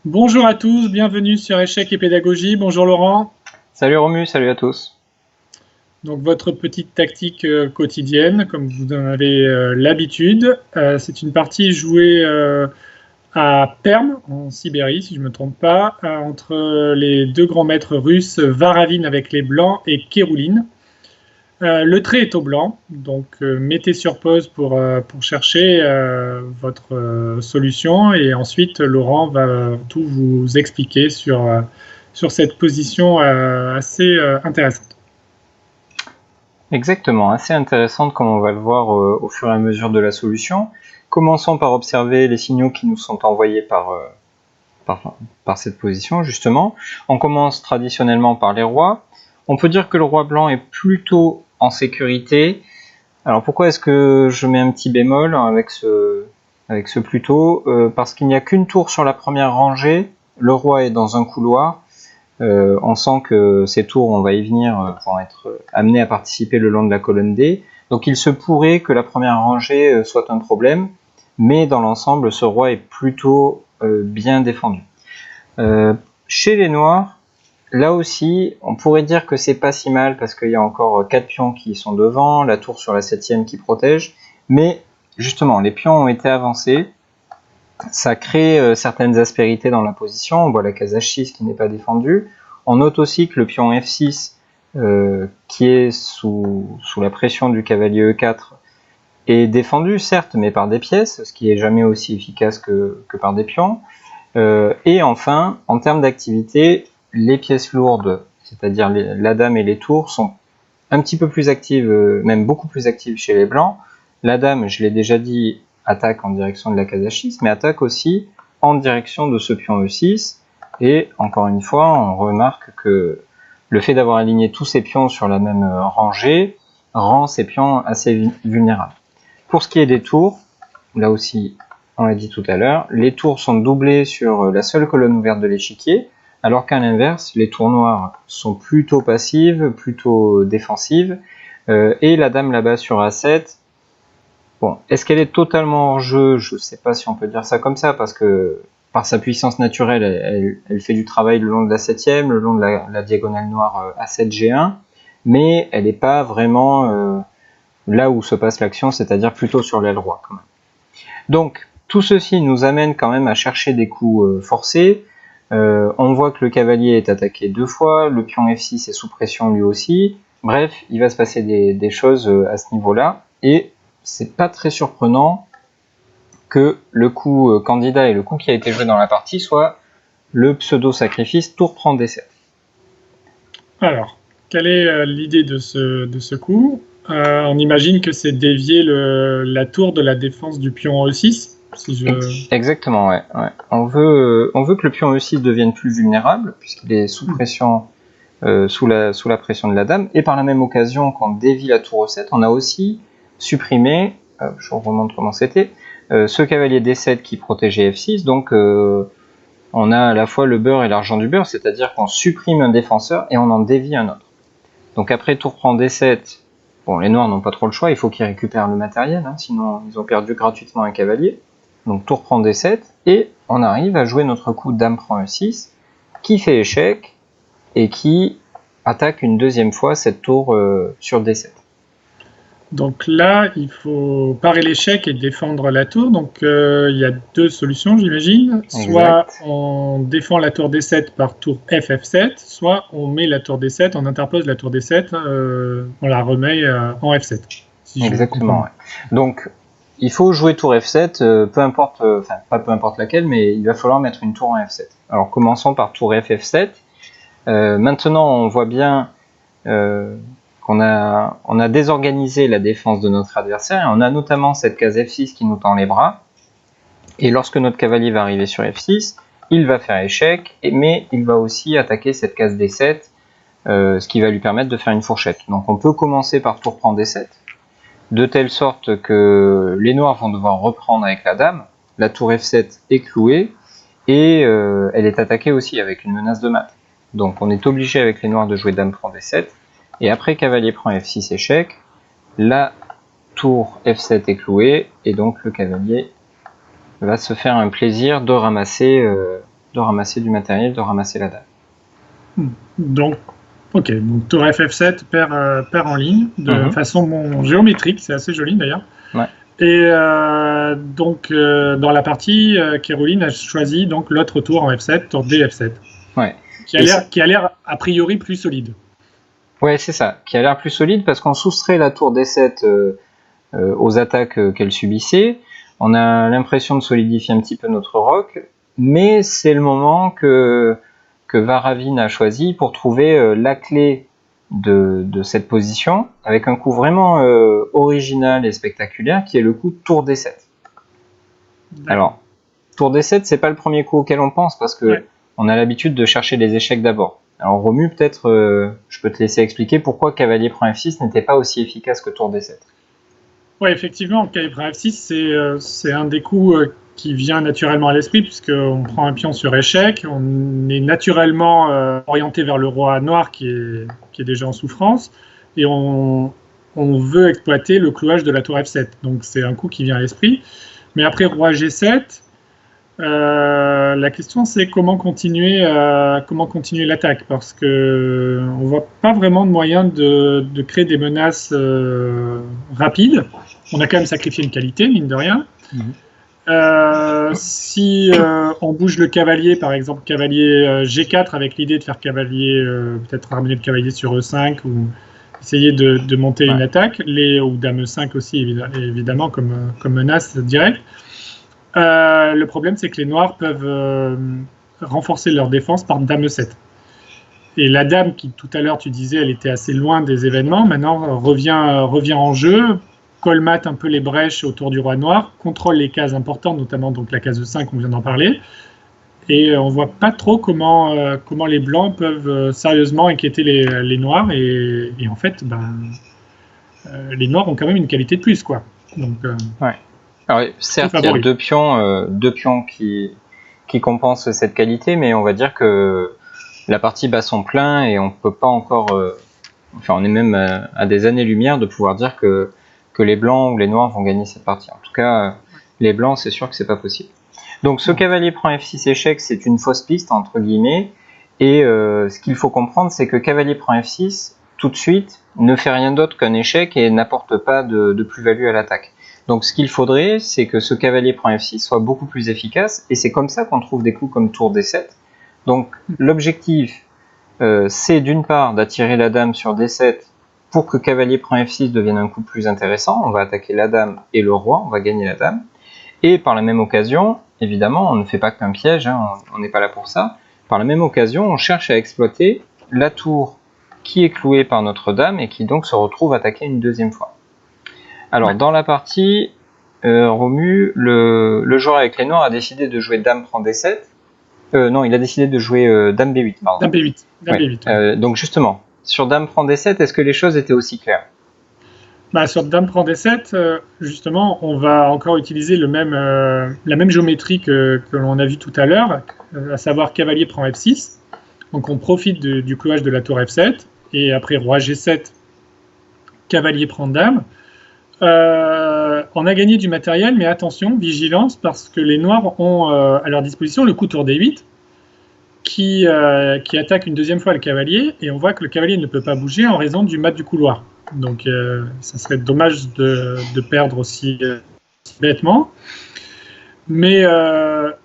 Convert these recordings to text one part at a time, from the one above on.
Bonjour à tous, bienvenue sur Échecs et Pédagogie. Bonjour Laurent. Salut Romu, salut à tous. Donc votre petite tactique quotidienne, comme vous en avez l'habitude, c'est une partie jouée à Perm, en Sibérie, si je ne me trompe pas, entre les deux grands maîtres russes, Varavine avec les blancs et Kérouline. Le trait est au blanc, donc mettez sur pause pour chercher votre solution et ensuite Laurent va tout vous expliquer sur cette position assez intéressante. Exactement, assez intéressante comme on va le voir au fur et à mesure de la solution. Commençons par observer les signaux qui nous sont envoyés par, par cette position justement. On commence traditionnellement par les rois. On peut dire que le roi blanc est plutôt en sécurité. Alors pourquoi est-ce que je mets un petit bémol avec ce plutôt Parce qu'il n'y a qu'une tour sur la première rangée, le roi est dans un couloir. On sent que ces tours, on va y venir, vont être amenés à participer le long de la colonne D. Donc il se pourrait que la première rangée soit un problème, mais dans l'ensemble, ce roi est plutôt bien défendu. Chez les noirs, là aussi, on pourrait dire que c'est pas si mal parce qu'il y a encore 4 pions qui sont devant, la tour sur la 7e qui protège, mais justement, les pions ont été avancés, ça crée certaines aspérités dans la position. On voit la case H6 qui n'est pas défendue. On note aussi que le pion F6, qui est sous la pression du cavalier E4, est défendu, certes, mais par des pièces, ce qui est jamais aussi efficace que par des pions. Et enfin, en termes d'activité, les pièces lourdes, c'est-à-dire la dame et les tours, sont un petit peu plus actives, même beaucoup plus actives chez les blancs. La dame, je l'ai déjà dit, attaque en direction de la case H6, mais attaque aussi en direction de ce pion E6. Et encore une fois, on remarque que le fait d'avoir aligné tous ces pions sur la même rangée rend ces pions assez vulnérables. Pour ce qui est des tours, là aussi, on l'a dit tout à l'heure, les tours sont doublées sur la seule colonne ouverte de l'échiquier, alors qu'à l'inverse, les tours noires sont plutôt passives, plutôt défensives, et la dame là-bas sur A7, bon, est-ce qu'elle est totalement hors jeu? Je ne sais pas si on peut dire ça comme ça, parce que par sa puissance naturelle, elle fait du travail le long de la 7e, le long de la diagonale noire A7G1, mais elle n'est pas vraiment là où se passe l'action, c'est-à-dire plutôt sur l'aile droite quand même. Donc, tout ceci nous amène quand même à chercher des coups forcés. On voit que le cavalier est attaqué 2 fois, le pion F6 est sous pression lui aussi. Bref, il va se passer des choses à ce niveau-là. Et c'est pas très surprenant que le coup candidat et le coup qui a été joué dans la partie soit le pseudo-sacrifice tour prend D7. Alors, quelle est l'idée de ce coup? On imagine que c'est dévier la tour de la défense du pion E6, si je... Exactement, ouais. On veut que le pion E6 devienne plus vulnérable, puisqu'il est sous pression, sous la pression de la dame, et par la même occasion, quand on dévie la tour E7, on a aussi supprimé, je vous remontre comment c'était, ce cavalier D7 qui protégeait F6, donc on a à la fois le beurre et l'argent du beurre, c'est-à-dire qu'on supprime un défenseur et on en dévie un autre. Donc après tour prend D7, bon, les noirs n'ont pas trop le choix, il faut qu'ils récupèrent le matériel, hein, sinon ils ont perdu gratuitement un cavalier. Donc tour prend D7, et on arrive à jouer notre coup dame prend E6, qui fait échec, et qui attaque une deuxième fois cette tour sur D7. Donc là, il faut parer l'échec et défendre la tour. Donc il y a deux solutions, j'imagine. Soit Exact. on défend la tour D7 par tour FF7, soit on met la tour D7, on interpose la tour D7, on la remet en F7, si je comprends Exactement, bien. ouais. Donc, il faut jouer tour F7, peu importe, enfin, pas peu importe laquelle, mais il va falloir mettre une tour en F7. Alors, commençons par tour FF7. Maintenant, on voit bien qu'on a désorganisé la défense de notre adversaire, et on a notamment cette case F6 qui nous tend les bras. Et lorsque notre cavalier va arriver sur F6, il va faire échec, mais il va aussi attaquer cette case D7, ce qui va lui permettre de faire une fourchette. Donc on peut commencer par tour prend D7, de telle sorte que les noirs vont devoir reprendre avec la dame, la tour F7 est clouée, et elle est attaquée aussi avec une menace de mat. Donc on est obligé avec les noirs de jouer dame prend D7, et après cavalier prend F6 échec, la tour F7 est clouée, et donc le cavalier va se faire un plaisir de ramasser de ramasser du matériel, de ramasser la dame. Donc, ok, donc tour FF7 perd en ligne de façon géométrique, c'est assez joli d'ailleurs. Ouais. Et donc, dans la partie, Kéroline a choisi donc l'autre tour en F7, tour DF7. Ouais. Qui a l'air a priori plus solide. Ouais, c'est ça, qui a l'air plus solide parce qu'on soustrait la tour D7 aux attaques qu'elle subissait. On a l'impression de solidifier un petit peu notre roc, mais c'est le moment que Varavine a choisi pour trouver la clé de cette position, avec un coup vraiment original et spectaculaire, qui est le coup de tour D7. Alors, tour D7, c'est pas le premier coup auquel on pense, parce que on a l'habitude de chercher les échecs d'abord. Alors Romu, peut-être, je peux te laisser expliquer pourquoi cavalier prend F6 n'était pas aussi efficace que tour D7. Oui, effectivement, cavalier prend F6, c'est un des coups qui vient naturellement à l'esprit, puisqu'on prend un pion sur échec, on est naturellement orienté vers le roi noir qui est déjà en souffrance, et on veut exploiter le clouage de la tour F7. Donc c'est un coup qui vient à l'esprit. Mais après roi G7, la question c'est comment continuer l'attaque, parce que on voit pas vraiment de moyen de créer des menaces rapides. On a quand même sacrifié une qualité, mine de rien. Si on bouge le cavalier, par exemple cavalier G4 avec l'idée de faire cavalier, peut-être ramener le cavalier sur E5 ou essayer de monter une attaque, ou dame E5 aussi évidemment comme menace directe. Le problème, c'est que les noirs peuvent renforcer leur défense par dame E7. Et la dame, qui tout à l'heure, tu disais, elle était assez loin des événements, maintenant revient en jeu, colmate un peu les brèches autour du roi noir, contrôle les cases importantes, notamment donc la case E5, on vient d'en parler. Et on voit pas trop comment les blancs peuvent sérieusement inquiéter les noirs. Et en fait, les noirs ont quand même une qualité de plus, quoi. Donc, alors, certes, il y a deux pions qui compensent cette qualité, mais on va dire que la partie bat son plein et on peut pas encore... on est même à des années-lumière de pouvoir dire que les blancs ou les noirs vont gagner cette partie. En tout cas, les blancs, c'est sûr que c'est pas possible. Donc ce cavalier prend F6 échec, c'est une fausse piste, entre guillemets, et ce qu'il faut comprendre, c'est que cavalier prend F6, tout de suite, ne fait rien d'autre qu'un échec et n'apporte pas de plus-value à l'attaque. Donc ce qu'il faudrait, c'est que ce cavalier prend F6 soit beaucoup plus efficace, et c'est comme ça qu'on trouve des coups comme tour D7. Donc l'objectif, c'est d'une part d'attirer la dame sur D7 pour que cavalier prend F6 devienne un coup plus intéressant. On va attaquer la dame et le roi, on va gagner la dame. Et par la même occasion, évidemment, on ne fait pas qu'un piège, on n'est pas là pour ça. Par la même occasion, on cherche à exploiter la tour qui est clouée par notre dame et qui donc se retrouve attaquée une deuxième fois. Alors, dans la partie, Romu, le joueur avec les noirs a décidé de jouer dame prend D7. Non, il a décidé de jouer dame B8, pardon. Dame B8. Dame B8. Donc justement, sur dame prend D7, est-ce que les choses étaient aussi claires ? Sur dame prend D7, justement, on va encore utiliser la même géométrie que l'on a vu tout à l'heure, à savoir cavalier prend F6. Donc on profite du clouage de la tour F7, et après roi G7, cavalier prend dame. On a gagné du matériel, mais attention, vigilance, parce que les noirs ont à leur disposition le coup tour D8, qui attaque une deuxième fois le cavalier, et on voit que le cavalier ne peut pas bouger en raison du mat du couloir. Donc ça serait dommage de perdre aussi bêtement. Mais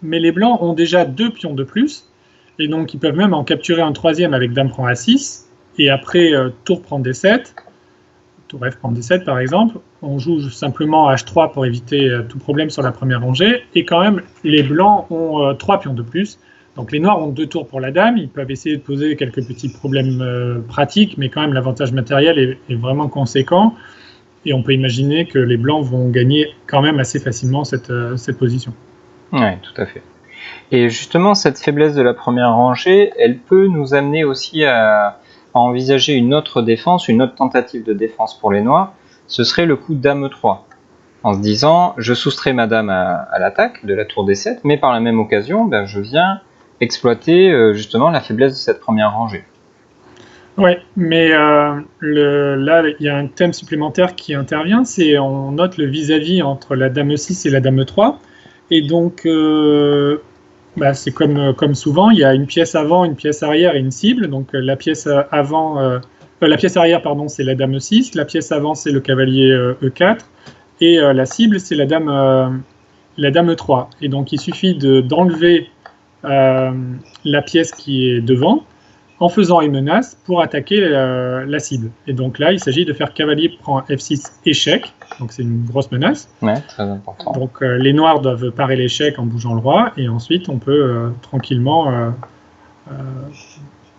les blancs ont déjà 2 pions de plus, et donc ils peuvent même en capturer un troisième avec dame prend A6, et après tour prend D7, tour F prend D7 par exemple, on joue simplement H3 pour éviter tout problème sur la première rangée, et quand même les blancs ont 3 pions de plus. Donc les noirs ont 2 tours pour la dame, ils peuvent essayer de poser quelques petits problèmes pratiques, mais quand même l'avantage matériel est vraiment conséquent, et on peut imaginer que les blancs vont gagner quand même assez facilement cette position. Oui, tout à fait. Et justement, cette faiblesse de la première rangée, elle peut nous amener aussi à envisager une autre défense, une autre tentative de défense pour les noirs, ce serait le coup dame 3. En se disant, je soustrais ma dame à l'attaque de la tour D7, mais par la même occasion, je viens exploiter justement la faiblesse de cette première rangée. Oui, mais là, il y a un thème supplémentaire qui intervient, c'est on note le vis-à-vis entre la dame E6 et la dame E3, et donc Bah, c'est comme souvent, il y a une pièce avant, une pièce arrière et une cible. Donc la pièce la pièce arrière, pardon, c'est la dame E6, la pièce avant, c'est le cavalier E4, et la cible, c'est la dame E3. Et donc il suffit d'enlever la pièce qui est devant, en faisant une menace pour attaquer la cible. Et donc là, il s'agit de faire cavalier prend F6 échec, donc c'est une grosse menace. Ouais, très important. Donc les noirs doivent parer l'échec en bougeant le roi, et ensuite on peut tranquillement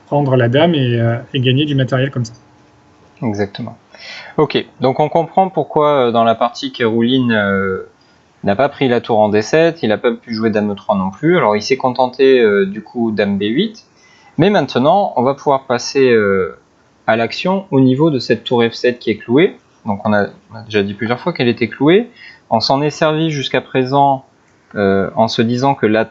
prendre la dame et gagner du matériel comme ça. Exactement. Ok, donc on comprend pourquoi dans la partie Kérouline n'a pas pris la tour en D7, il n'a pas pu jouer dame E3 non plus, alors il s'est contenté du coup dame B8. Mais maintenant, on va pouvoir passer à l'action au niveau de cette tour F7 qui est clouée. Donc on a déjà dit plusieurs fois qu'elle était clouée. On s'en est servi jusqu'à présent en se disant que la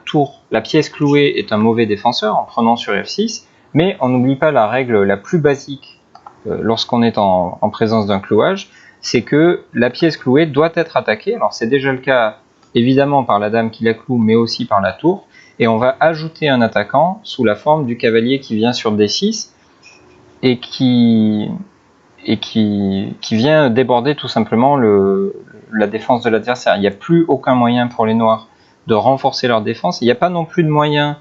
pièce clouée est un mauvais défenseur en prenant sur F6. Mais on n'oublie pas la règle la plus basique lorsqu'on est en présence d'un clouage, c'est que la pièce clouée doit être attaquée. Alors c'est déjà le cas évidemment par la dame qui la cloue, mais aussi par la tour. Et on va ajouter un attaquant sous la forme du cavalier qui vient sur D6 et qui vient déborder tout simplement la défense de l'adversaire. Il n'y a plus aucun moyen pour les noirs de renforcer leur défense. Il n'y a pas non plus de moyen,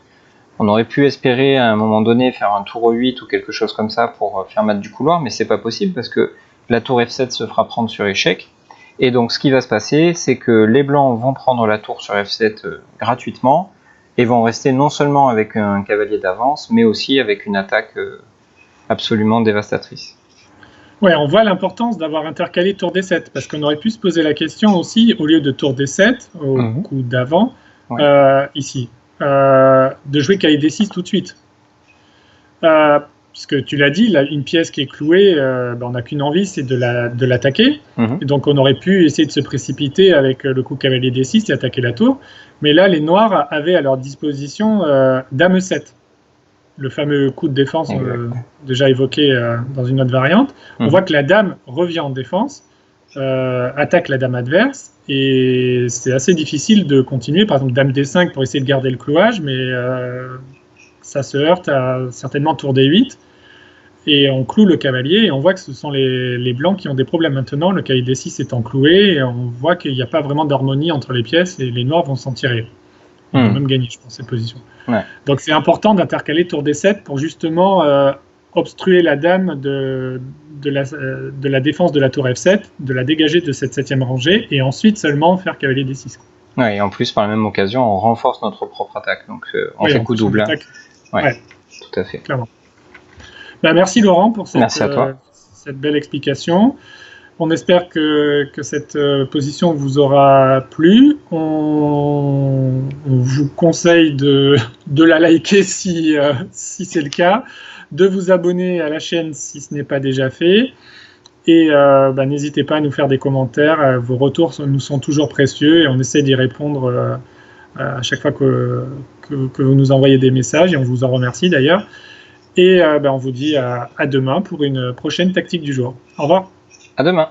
on aurait pu espérer à un moment donné faire un tour E8 ou quelque chose comme ça pour faire mat du couloir, mais c'est pas possible parce que la tour F7 se fera prendre sur échec. Et donc ce qui va se passer, c'est que les blancs vont prendre la tour sur F7 gratuitement, et vont rester non seulement avec un cavalier d'avance, mais aussi avec une attaque absolument dévastatrice. Ouais, on voit l'importance d'avoir intercalé tour D7, parce qu'on aurait pu se poser la question aussi, au lieu de tour D7, au coup d'avant, ici, de jouer cavalier D6 tout de suite. Puisque tu l'as dit, une pièce qui est clouée, on n'a qu'une envie, c'est de l'attaquer. Et donc on aurait pu essayer de se précipiter avec le coup cavalier D6 et attaquer la tour. Mais là, les noirs avaient à leur disposition dame E7, le fameux coup de défense déjà évoqué dans une autre variante. On voit que la dame revient en défense, attaque la dame adverse, et c'est assez difficile de continuer. Par exemple, dame D5 pour essayer de garder le clouage, mais ça se heurte à certainement tour D8. Et on cloue le cavalier, et on voit que ce sont les blancs qui ont des problèmes maintenant. Le cavalier D6 étant cloué, et on voit qu'il n'y a pas vraiment d'harmonie entre les pièces, et les noirs vont s'en tirer. Ils vont même gagner, je pense, cette position. Ouais. Donc c'est important d'intercaler tour D7 pour justement obstruer la dame de la défense de la tour F7, de la dégager de cette 7e rangée, et ensuite seulement faire cavalier D6. Ouais, et en plus, par la même occasion, on renforce notre propre attaque. Donc on fait coup double. Ouais, tout à fait. Clairement. Ben, merci Laurent pour cette belle explication. On espère que cette position vous aura plu. On vous conseille de la liker si c'est le cas, de vous abonner à la chaîne si ce n'est pas déjà fait. Et n'hésitez pas à nous faire des commentaires. Vos retours nous sont toujours précieux et on essaie d'y répondre à chaque fois que vous nous envoyez des messages, et on vous en remercie d'ailleurs. Et on vous dit à demain pour une prochaine tactique du jour. Au revoir. À demain.